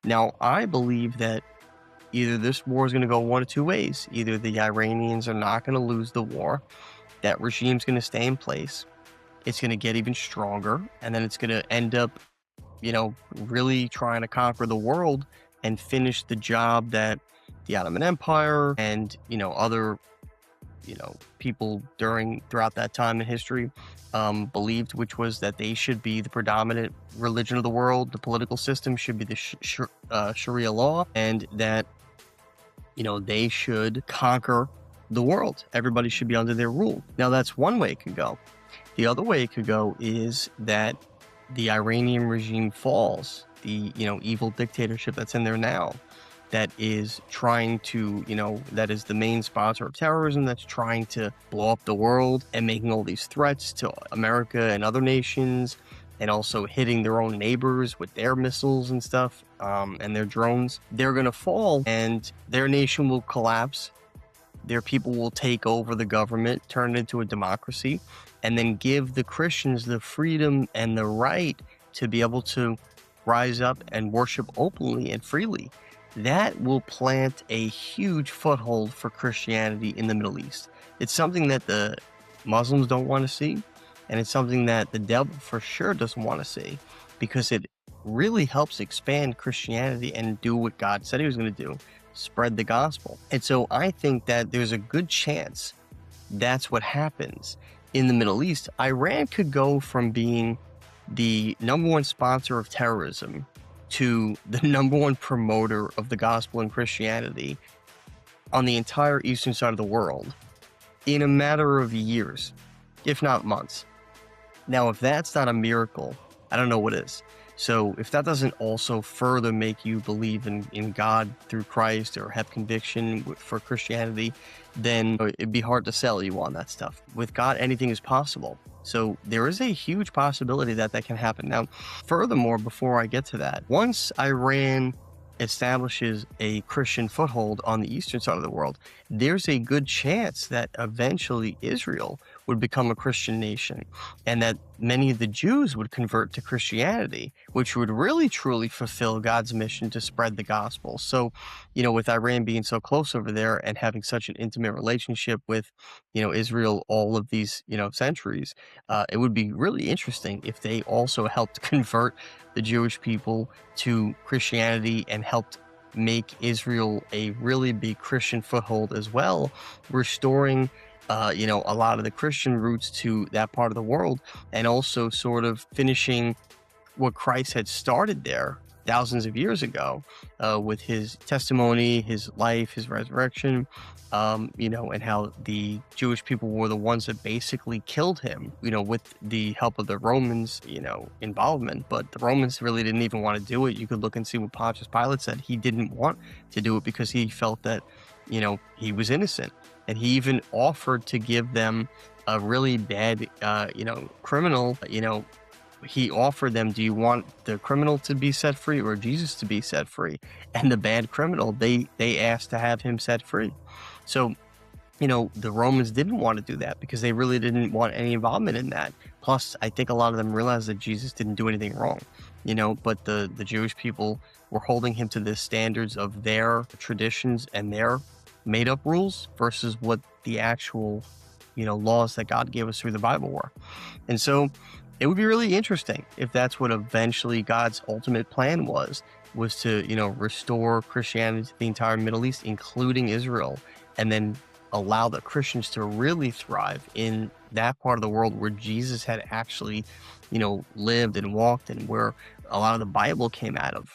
Now, I believe that either this war is going to go one of two ways. Either the Iranians are not going to lose the war, that regime's going to stay in place, it's going to get even stronger, and then it's going to end up, really trying to conquer the world and finish the job that the Ottoman Empire and, other, people throughout that time in history believed, which was that they should be the predominant religion of the world. The political system should be the Sharia law, and that, they should conquer the world. Everybody should be under their rule. Now, that's one way it could go. The other way it could go is that the Iranian regime falls, the, evil dictatorship that's in there now, that is trying to, that is the main sponsor of terrorism, that's trying to blow up the world and making all these threats to America and other nations, and also hitting their own neighbors with their missiles and stuff, and their drones. They're going to fall, and their nation will collapse. Their people will take over the government, turn it into a democracy, and then give the Christians the freedom and the right to be able to rise up and worship openly and freely. That will plant a huge foothold for Christianity in the Middle East. It's something that the Muslims don't want to see, and it's something that the devil for sure doesn't want to see, because it really helps expand Christianity and do what God said he was going to do, spread the gospel. And so I think that there's a good chance that's what happens in the Middle East. Iran could go from being the number one sponsor of terrorism to the number one promoter of the gospel and Christianity on the entire eastern side of the world in a matter of years, if not months. Now, if that's not a miracle, I don't know what is. So if that doesn't also further make you believe in God through Christ, or have conviction for Christianity, then it'd be hard to sell you on that stuff. With God, anything is possible. So there is a huge possibility that can happen. Now, furthermore, before I get to that, once Iran establishes a Christian foothold on the eastern side of the world, there's a good chance that eventually Israel would become a Christian nation, and that many of the Jews would convert to Christianity, which would really truly fulfill God's mission to spread the gospel. So, with Iran being so close over there and having such an intimate relationship with, Israel all of these, centuries, it would be really interesting if they also helped convert the Jewish people to Christianity and helped make Israel a really big Christian foothold as well, restoring a lot of the Christian roots to that part of the world, and also sort of finishing what Christ had started there thousands of years ago, with his testimony, his life, his resurrection, and how the Jewish people were the ones that basically killed him, with the help of the Romans, involvement. But the Romans really didn't even want to do it. You could look and see what Pontius Pilate said. He didn't want to do it because he felt that, he was innocent. And he even offered to give them a really bad, criminal. He offered them, do you want the criminal to be set free or Jesus to be set free? And the bad criminal, they asked to have him set free. So, the Romans didn't want to do that because they really didn't want any involvement in that. Plus, I think a lot of them realized that Jesus didn't do anything wrong, but the Jewish people were holding him to the standards of their traditions and their made up rules versus what the actual, laws that God gave us through the Bible were. And so it would be really interesting if that's what eventually God's ultimate plan was to, restore Christianity to the entire Middle East, including Israel, and then allow the Christians to really thrive in that part of the world where Jesus had actually, lived and walked, and where a lot of the Bible came out of.